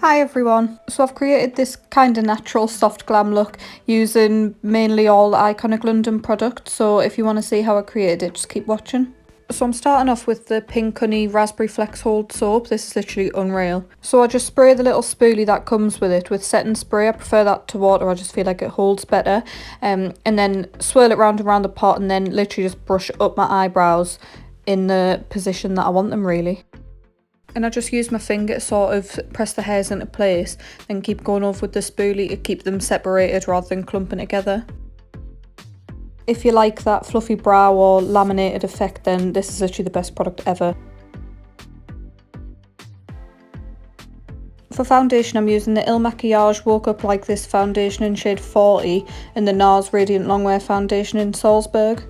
Hi everyone, so I've created this kind of natural soft glam look using mainly all Iconic London products, so if you want to see how I created it, just keep watching. So I'm starting off with the Pink Honey Raspberry Flex Hold Soap. This is literally unreal. So I just spray the little spoolie that comes with it with setting spray. I prefer that to water, I just feel like it holds better. And then swirl it round and round the pot and then literally just brush up my eyebrows in the position that I want them really. And I just use my finger to sort of press the hairs into place and keep going over with the spoolie to keep them separated rather than clumping together. If you like that fluffy brow or laminated effect, then this is literally the best product ever. For foundation, I'm using the MAKIAGE Woke Up Like This foundation in shade 40 and the Nars Radiant Longwear foundation in Salzburg.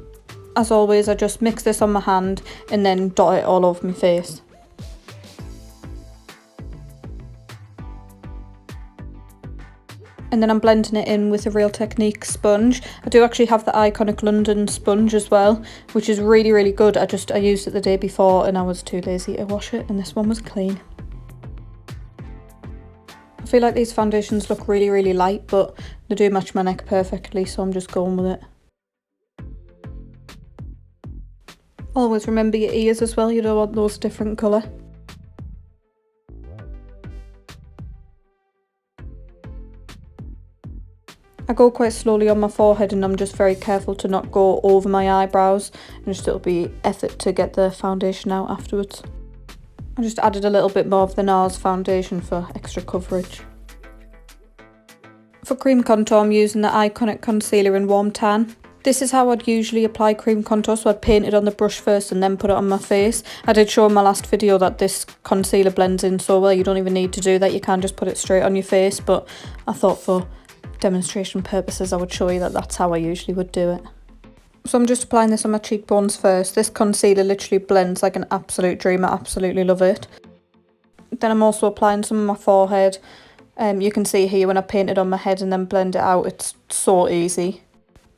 As always, I just mix this on my hand and then dot it all over my face. And then I'm blending it in with a Real Technique sponge. I do actually have the Iconic London sponge as well, which is really good. I used it the day before and I was too lazy to wash it, and this one was clean. I feel like these foundations look really light, but they do match my neck perfectly, so I'm just going with it. Always remember your ears as well, you don't want those different colour. I go quite slowly on my forehead and I'm just very careful to not go over my eyebrows, and just it'll be effort to get the foundation out afterwards. I just added a little bit more of the Nars foundation for extra coverage. For cream contour, I'm using the Iconic Concealer in Warm Tan. This is how I'd usually apply cream contour, so I'd paint it on the brush first and then put it on my face. I did show in my last video that this concealer blends in so well, you don't even need to do that, you can just put it straight on your face, but I thought for demonstration purposes I would show you that that's how I usually would do it. So I'm just applying this on my cheekbones first. This concealer literally blends like an absolute dream, I absolutely love it. Then I'm also applying some on my forehead. You can see here when I paint it on my head and then blend it out, it's so easy.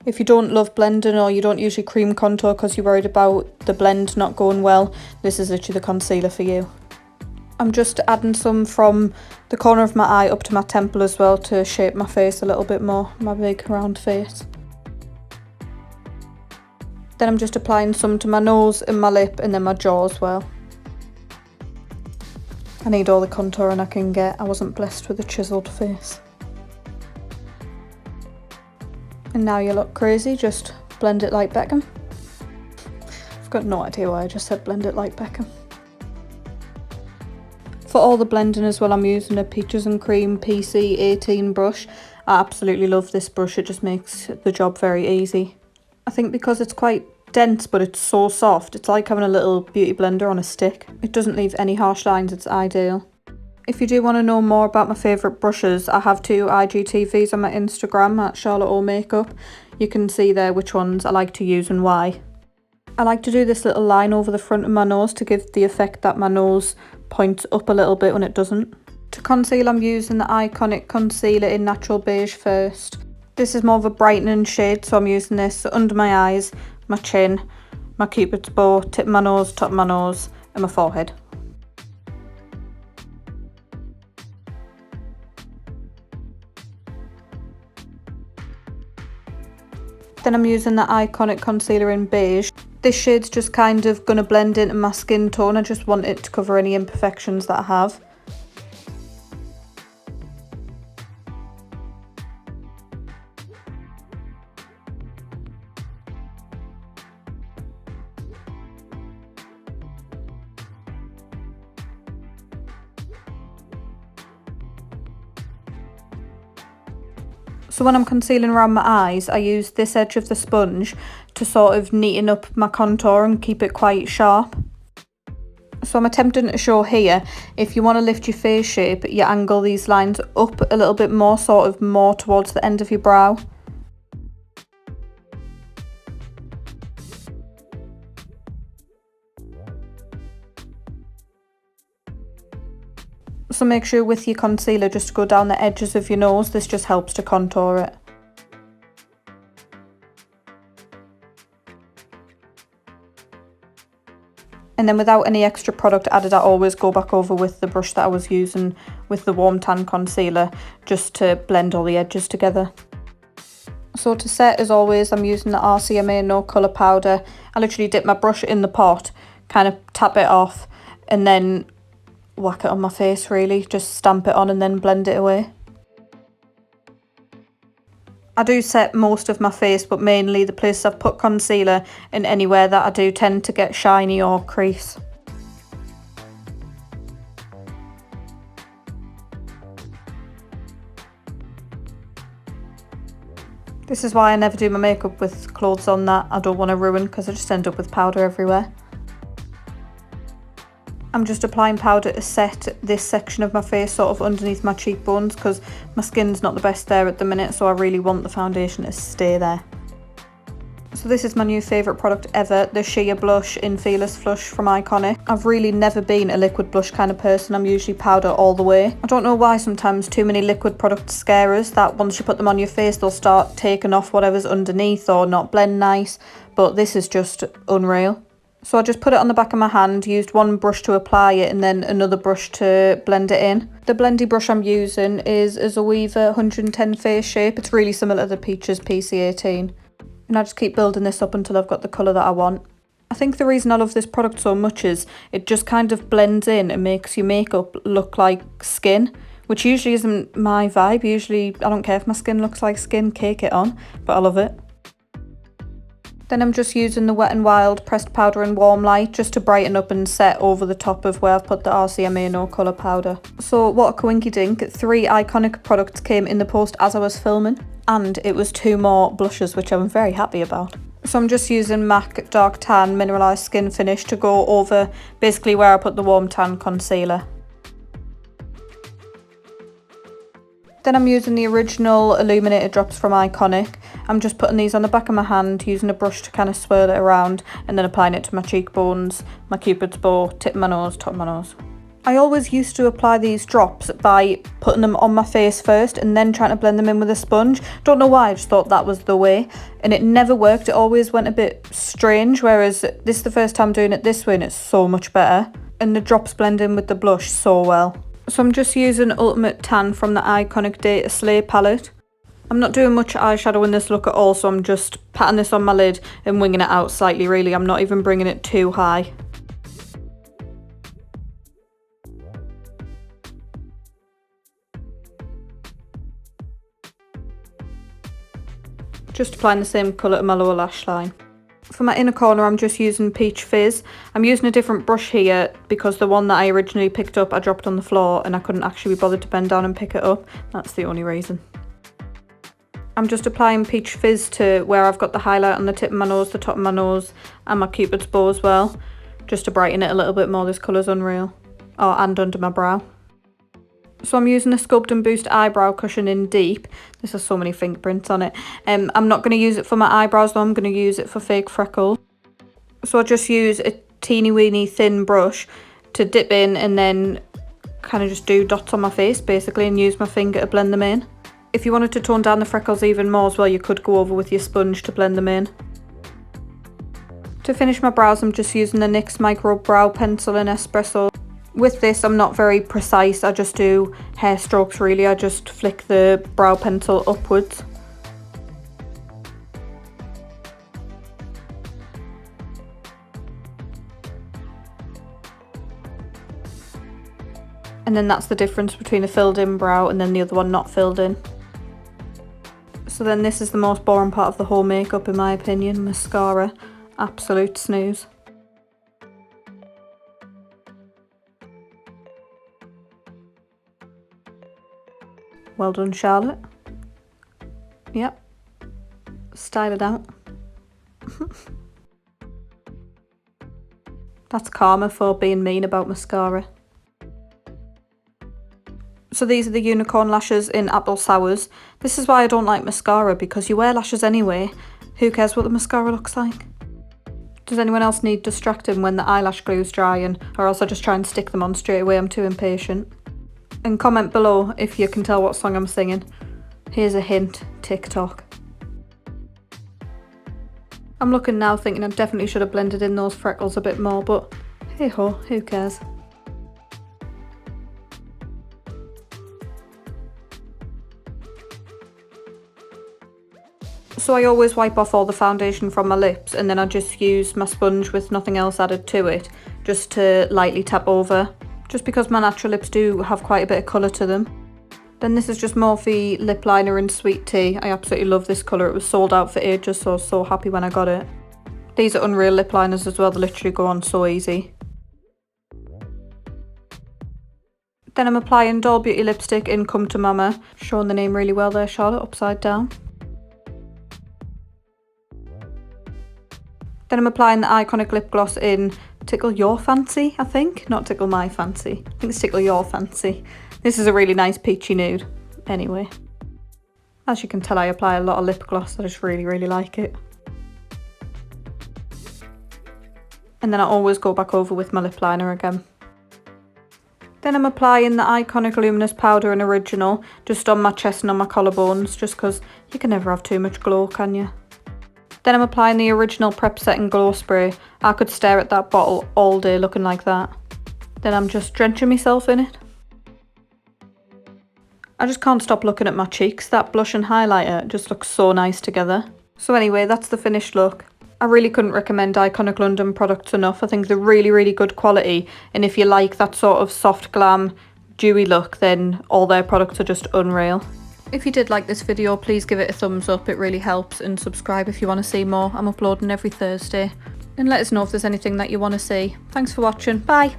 If you don't love blending or you don't usually cream contour because you're worried about the blend not going well, this is literally the concealer for you. I'm just adding some from the corner of my eye up to my temple as well to shape my face a little bit more, my big round face. Then I'm just applying some to my nose and my lip and then my jaw as well. I need all the contouring I can get, I wasn't blessed with a chiselled face. And now you look crazy, just blend it like Beckham. I've got no idea why I just said blend it like Beckham. For all the blending as well, I'm using a Peaches and Cream PC18 brush. I absolutely love this brush, it just makes the job very easy. I think because it's quite dense but it's so soft, it's like having a little beauty blender on a stick. It doesn't leave any harsh lines, it's ideal. If you do want to know more about my favourite brushes, I have 2 IGTVs on my Instagram at Charlotte O Makeup. You can see there which ones I like to use and why. I like to do this little line over the front of my nose to give the effect that my nose points up a little bit when it doesn't. To conceal, I'm using the Iconic Concealer in Natural Beige first. This is more of a brightening shade, so I'm using this under my eyes, my chin, my cupid's bow, tip of my nose, top of my nose and my forehead. Then I'm using the Iconic Concealer in Beige. This shade's just kind of going to blend into my skin tone, I just want it to cover any imperfections that I have. So when I'm concealing around my eyes, I use this edge of the sponge to sort of neaten up my contour and keep it quite sharp. So I'm attempting to show here, if you want to lift your face shape, you angle these lines up a little bit more, sort of more towards the end of your brow. So make sure with your concealer just to go down the edges of your nose, this just helps to contour it. And then without any extra product added, I always go back over with the brush that I was using with the Warm Tan concealer just to blend all the edges together. So to set, as always, I'm using the RCMA No Colour powder. I literally dip my brush in the pot, kind of tap it off and then whack it on my face really. Just stamp it on and then blend it away. I do set most of my face, but mainly the places I've put concealer and anywhere that I do tend to get shiny or crease. This is why I never do my makeup with clothes on that I don't want to ruin, because I just end up with powder everywhere. I'm just applying powder to set this section of my face sort of underneath my cheekbones, because my skin's not the best there at the minute, so I really want the foundation to stay there. So this is my new favourite product ever, the Sheer Blush in Fearless Flush from Iconic. I've really never been a liquid blush kind of person, I'm usually powder all the way. I don't know why sometimes too many liquid products scare us, that once you put them on your face they'll start taking off whatever's underneath or not blend nice, but this is just unreal. So I just put it on the back of my hand, used one brush to apply it and then another brush to blend it in. The blendy brush I'm using is a Zoeva 110 Face Shape. It's really similar to the Peaches PC18. And I just keep building this up until I've got the colour that I want. I think the reason I love this product so much is it just kind of blends in and makes your makeup look like skin, which usually isn't my vibe. Usually I don't care if my skin looks like skin, cake it on, but I love it. Then I'm just using the Wet n Wild pressed powder in Warm Light just to brighten up and set over the top of where I've put the RCMA No Colour powder. So what a coinky dink, 3 Iconic products came in the post as I was filming, and it was 2 more blushes, which I'm very happy about. So I'm just using MAC Dark Tan Mineralized Skin Finish to go over basically where I put the Warm Tan concealer. Then I'm using the original illuminator drops from Iconic. I'm just putting these on the back of my hand, using a brush to kind of swirl it around and then applying it to my cheekbones, my cupid's bow, tip of my nose, top of my nose. I always used to apply these drops by putting them on my face first and then trying to blend them in with a sponge. Don't know why, I just thought that was the way. And it never worked, it always went a bit strange, whereas this is the first time doing it this way and it's so much better. And the drops blend in with the blush so well. So I'm just using Ultimate Tan from the Iconic Data Slay palette. I'm not doing much eyeshadow in this look at all, so I'm just patting this on my lid and winging it out slightly really. I'm not even bringing it too high. Just applying the same colour to my lower lash line. For my inner corner, I'm just using Peach Fizz. I'm using a different brush here because the one that I originally picked up I dropped on the floor and I couldn't actually be bothered to bend down and pick it up. That's the only reason. I'm just applying Peach Fizz to where I've got the highlight on the tip of my nose, the top of my nose and my cupid's bow as well, just to brighten it a little bit more. This colour's unreal. Oh, and under my brow. So I'm using a Sculpt and Boost eyebrow cushion in Deep. This has so many fingerprints on it. I'm not going to use it for my eyebrows though, I'm going to use it for fake freckles. So I just use a teeny weeny thin brush to dip in and then kind of just do dots on my face basically and use my finger to blend them in. If you wanted to tone down the freckles even more as well, you could go over with your sponge to blend them in. To finish my brows, I'm just using the NYX Micro Brow Pencil in Espresso. With this, I'm not very precise, I just do hair strokes really, I just flick the brow pencil upwards. And then that's the difference between a filled in brow and then the other one not filled in. So then this is the most boring part of the whole makeup in my opinion, mascara. Absolute snooze. Well done, Charlotte. Yep. Style it out. That's karma for being mean about mascara. So these are the unicorn lashes in Apple Sours. This is why I don't like mascara, because you wear lashes anyway. Who cares what the mascara looks like? Does anyone else need distracting when the eyelash glue's drying, or else I just try and stick them on straight away? I'm too impatient. And comment below if you can tell what song I'm singing. Here's a hint, TikTok. I'm looking now thinking I definitely should have blended in those freckles a bit more, but Hey ho, who cares? So I always wipe off all the foundation from my lips and then I just use my sponge with nothing else added to it, just to lightly tap over, just because my natural lips do have quite a bit of colour to them. Then this is just Morphe lip liner in Sweet Tea. I absolutely love this colour. It was sold out for ages, so I was so happy when I got it. These are Unreal lip liners as well, they literally go on so easy. Then I'm applying Doll Beauty lipstick in Come to Mama, showing the name really well there, Charlotte, upside down. Then I'm applying the iconic lip gloss in Tickle Your Fancy, I think. Not Tickle My Fancy. I think it's Tickle Your Fancy. This is a really nice peachy nude. Anyway. As you can tell, I apply a lot of lip gloss. I just really, really like it. And then I always go back over with my lip liner again. Then I'm applying the iconic Luminous Powder in Original, just on my chest and on my collarbones, just because you can never have too much glow, can you? Then I'm applying the Original Prep Setting Glow Spray. I could stare at that bottle all day looking like that. Then I'm just drenching myself in it. I just can't stop looking at my cheeks. That blush and highlighter just looks so nice together. So anyway, that's the finished look. I really couldn't recommend Iconic London products enough. I think they're really, really good quality. And if you like that sort of soft glam, dewy look, then all their products are just unreal. If you did like this video, please give it a thumbs up, it really helps, and subscribe if you want to see more. I'm uploading every Thursday. And let us know if there's anything that you want to see. Thanks for watching, bye!